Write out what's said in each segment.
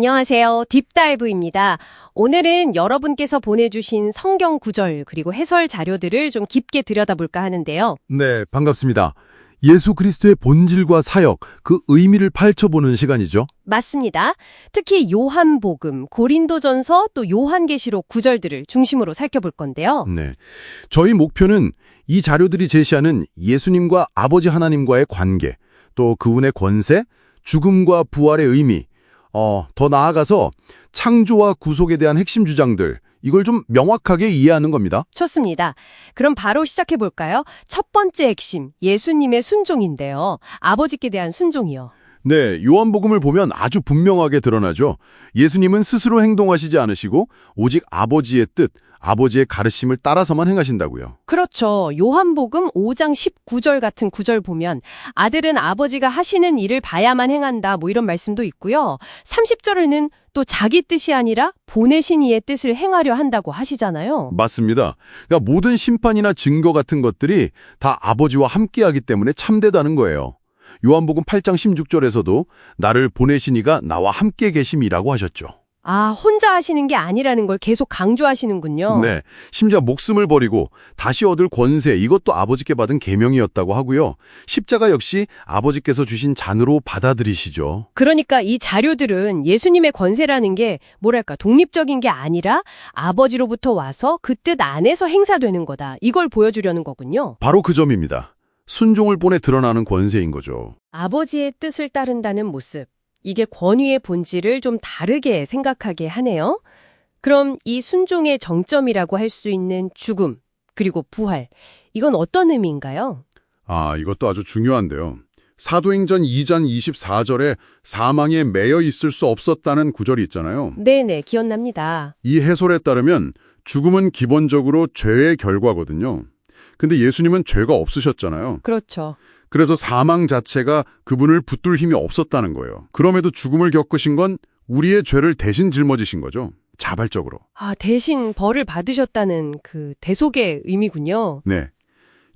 안녕하세요. 딥다이브입니다. 오늘은 여러분께서 보내주신 성경 구절 그리고 해설 자료들을 좀 깊게 들여다볼까 하는데요. 네, 반갑습니다. 예수 그리스도의 본질과 사역, 그 의미를 파헤쳐보는 시간이죠. 맞습니다. 특히 요한복음, 고린도전서 또 요한계시록 구절들을 중심으로 살펴볼 건데요. 네, 저희 목표는 이 자료들이 제시하는 예수님과 아버지 하나님과의 관계, 또 그분의 권세, 죽음과 부활의 의미, 더 나아가서 창조와 구속에 대한 핵심 주장들, 이걸 좀 명확하게 이해하는 겁니다. 좋습니다. 그럼 바로 시작해 볼까요? 첫 번째 핵심, 예수님의 순종인데요. 아버지께 대한 순종이요. 네, 요한복음을 보면 아주 분명하게 드러나죠. 예수님은 스스로 행동하시지 않으시고 오직 아버지의 뜻, 아버지의 가르침을 따라서만 행하신다고요. 그렇죠. 요한복음 5장 19절 같은 구절 보면 아들은 아버지가 하시는 일을 봐야만 행한다 뭐 이런 말씀도 있고요. 30절에는 또 자기 뜻이 아니라 보내신 이의 뜻을 행하려 한다고 하시잖아요. 맞습니다. 그러니까 모든 심판이나 증거 같은 것들이 다 아버지와 함께하기 때문에 참되다는 거예요. 요한복음 8장 16절에서도 나를 보내신 이가 나와 함께 계심이라고 하셨죠. 아, 혼자 하시는 게 아니라는 걸 계속 강조하시는군요. 네, 심지어 목숨을 버리고 다시 얻을 권세, 이것도 아버지께 받은 계명이었다고 하고요. 십자가 역시 아버지께서 주신 잔으로 받아들이시죠. 그러니까 이 자료들은 예수님의 권세라는 게 뭐랄까 독립적인 게 아니라 아버지로부터 와서 그 뜻 안에서 행사되는 거다. 이걸 보여주려는 거군요. 바로 그 점입니다. 순종을 본에 드러나는 권세인 거죠. 아버지의 뜻을 따른다는 모습. 이게 권위의 본질을 좀 다르게 생각하게 하네요. 그럼 이 순종의 정점이라고 할 수 있는 죽음, 그리고 부활. 이건 어떤 의미인가요? 이것도 아주 중요한데요. 사도행전 2장 24절에 사망에 매여 있을 수 없었다는 구절이 있잖아요. 네네, 기억납니다. 이 해설에 따르면 죽음은 기본적으로 죄의 결과거든요. 근데 예수님은 죄가 없으셨잖아요. 그렇죠. 그래서 사망 자체가 그분을 붙들 힘이 없었다는 거예요. 그럼에도 죽음을 겪으신 건 우리의 죄를 대신 짊어지신 거죠. 자발적으로. 대신 벌을 받으셨다는 그 대속의 의미군요. 네.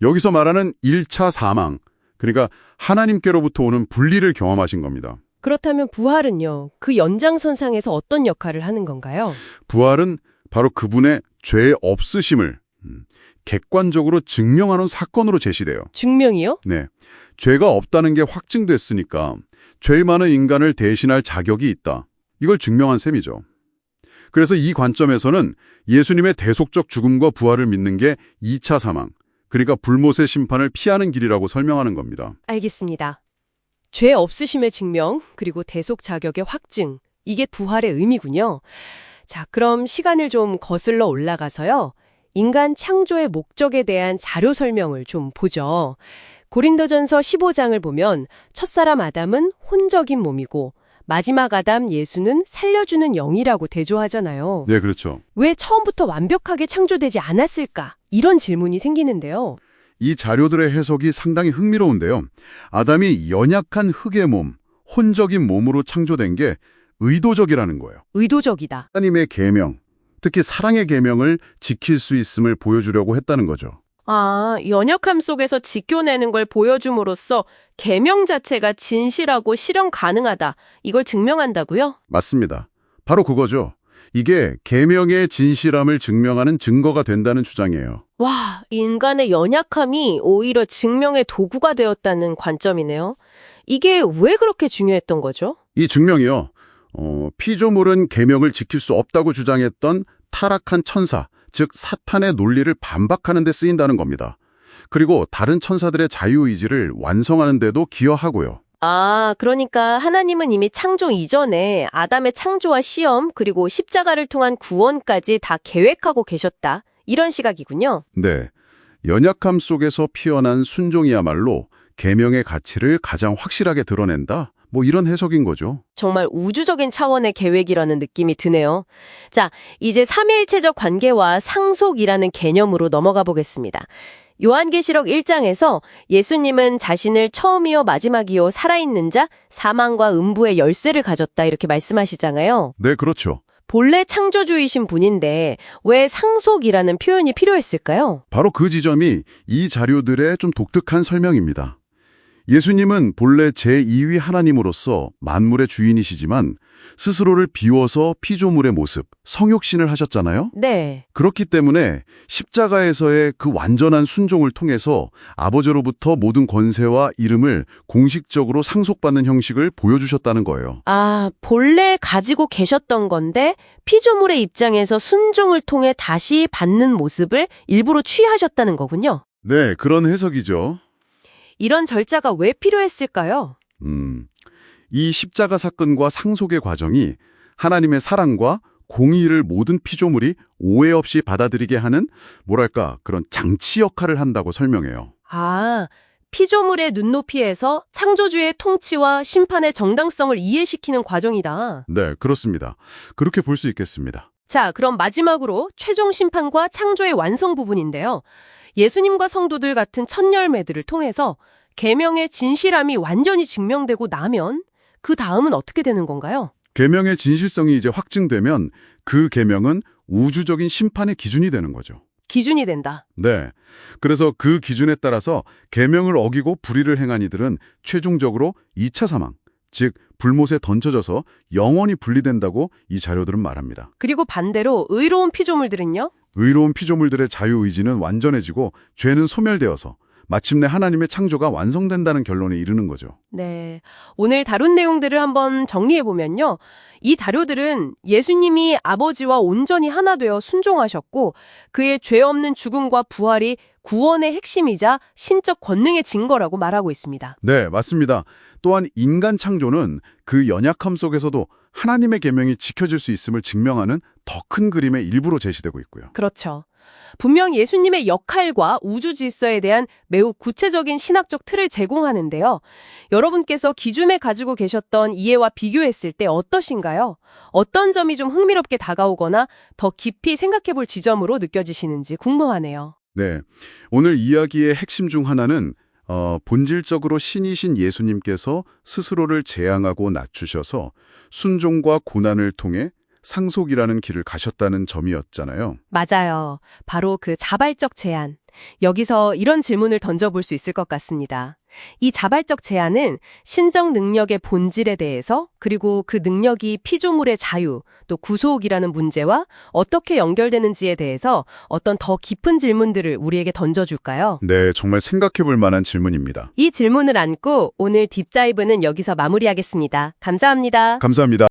여기서 말하는 1차 사망, 그러니까 하나님께로부터 오는 분리를 경험하신 겁니다. 그렇다면 부활은요? 그 연장선상에서 어떤 역할을 하는 건가요? 부활은 바로 그분의 죄 없으심을 객관적으로 증명하는 사건으로 제시돼요. 증명이요? 네. 죄가 없다는 게 확증됐으니까 죄 많은 인간을 대신할 자격이 있다. 이걸 증명한 셈이죠. 그래서 이 관점에서는 예수님의 대속적 죽음과 부활을 믿는 게 2차 사망, 그러니까 불못의 심판을 피하는 길이라고 설명하는 겁니다. 알겠습니다. 죄 없으심의 증명, 그리고 대속 자격의 확증. 이게 부활의 의미군요. 자, 그럼 시간을 좀 거슬러 올라가서요. 인간 창조의 목적에 대한 자료 설명을 좀 보죠. 고린도전서 15장을 보면 첫사람 아담은 혼적인 몸이고 마지막 아담 예수는 살려주는 영이라고 대조하잖아요. 네, 그렇죠. 왜 처음부터 완벽하게 창조되지 않았을까? 이런 질문이 생기는데요. 이 자료들의 해석이 상당히 흥미로운데요. 아담이 연약한 흙의 몸, 혼적인 몸으로 창조된 게 의도적이라는 거예요. 의도적이다. 하나님의 계명, 특히 사랑의 계명을 지킬 수 있음을 보여주려고 했다는 거죠. 연약함 속에서 지켜내는 걸 보여줌으로써 계명 자체가 진실하고 실현 가능하다. 이걸 증명한다고요? 맞습니다. 바로 그거죠. 이게 계명의 진실함을 증명하는 증거가 된다는 주장이에요. 와, 인간의 연약함이 오히려 증명의 도구가 되었다는 관점이네요. 이게 왜 그렇게 중요했던 거죠? 이 증명이요. 피조물은 계명을 지킬 수 없다고 주장했던 타락한 천사, 즉 사탄의 논리를 반박하는 데 쓰인다는 겁니다. 그리고 다른 천사들의 자유의지를 완성하는 데도 기여하고요. 그러니까 하나님은 이미 창조 이전에 아담의 창조와 시험, 그리고 십자가를 통한 구원까지 다 계획하고 계셨다. 이런 시각이군요. 네. 연약함 속에서 피어난 순종이야말로 계명의 가치를 가장 확실하게 드러낸다. 뭐 이런 해석인 거죠. 정말 우주적인 차원의 계획이라는 느낌이 드네요. 자, 이제 삼위일체적 관계와 상속이라는 개념으로 넘어가 보겠습니다. 요한계시록 1장에서 예수님은 자신을 처음이요 마지막이요 살아있는 자, 사망과 음부의 열쇠를 가졌다 이렇게 말씀하시잖아요. 네, 그렇죠. 본래 창조주이신 분인데 왜 상속이라는 표현이 필요했을까요? 바로 그 지점이 이 자료들의 좀 독특한 설명입니다. 예수님은 본래 제2위 하나님으로서 만물의 주인이시지만 스스로를 비워서 피조물의 모습, 성육신을 하셨잖아요. 네. 그렇기 때문에 십자가에서의 그 완전한 순종을 통해서 아버지로부터 모든 권세와 이름을 공식적으로 상속받는 형식을 보여주셨다는 거예요. 아, 본래 가지고 계셨던 건데 피조물의 입장에서 순종을 통해 다시 받는 모습을 일부러 취하셨다는 거군요. 네, 그런 해석이죠. 이런 절차가 왜 필요했을까요? 이 십자가 사건과 상속의 과정이 하나님의 사랑과 공의를 모든 피조물이 오해 없이 받아들이게 하는 뭐랄까 그런 장치 역할을 한다고 설명해요. 아, 피조물의 눈높이에서 창조주의 통치와 심판의 정당성을 이해시키는 과정이다. 네, 그렇습니다. 그렇게 볼 수 있겠습니다. 자, 그럼 마지막으로 최종 심판과 창조의 완성 부분인데요. 예수님과 성도들 같은 첫 열매들을 통해서 계명의 진실함이 완전히 증명되고 나면 그 다음은 어떻게 되는 건가요? 계명의 진실성이 이제 확증되면 그 계명은 우주적인 심판의 기준이 되는 거죠. 기준이 된다. 네. 그래서 그 기준에 따라서 계명을 어기고 불의를 행한 이들은 최종적으로 2차 사망, 즉 불못에 던져져서 영원히 분리된다고 이 자료들은 말합니다. 그리고 반대로 의로운 피조물들은요? 의로운 피조물들의 자유의지는 완전해지고 죄는 소멸되어서 마침내 하나님의 창조가 완성된다는 결론에 이르는 거죠. 네. 오늘 다룬 내용들을 한번 정리해보면요. 이 자료들은 예수님이 아버지와 온전히 하나 되어 순종하셨고 그의 죄 없는 죽음과 부활이 구원의 핵심이자 신적 권능의 증거라고 말하고 있습니다. 네, 맞습니다. 또한 인간 창조는 그 연약함 속에서도 하나님의 계명이 지켜질 수 있음을 증명하는 더 큰 그림의 일부로 제시되고 있고요. 그렇죠. 분명 예수님의 역할과 우주 질서에 대한 매우 구체적인 신학적 틀을 제공하는데요. 여러분께서 기존에 가지고 계셨던 이해와 비교했을 때 어떠신가요? 어떤 점이 좀 흥미롭게 다가오거나 더 깊이 생각해 볼 지점으로 느껴지시는지 궁금하네요. 네, 오늘 이야기의 핵심 중 하나는 본질적으로 신이신 예수님께서 스스로를 재앙하고 낮추셔서 순종과 고난을 통해 상속이라는 길을 가셨다는 점이었잖아요. 맞아요. 바로 그 자발적 제안. 여기서 이런 질문을 던져볼 수 있을 것 같습니다. 이 자발적 제안은 신적 능력의 본질에 대해서 그리고 그 능력이 피조물의 자유, 또 구속이라는 문제와 어떻게 연결되는지에 대해서 어떤 더 깊은 질문들을 우리에게 던져줄까요? 네, 정말 생각해 볼 만한 질문입니다. 이 질문을 안고 오늘 딥다이브는 여기서 마무리하겠습니다. 감사합니다. 감사합니다.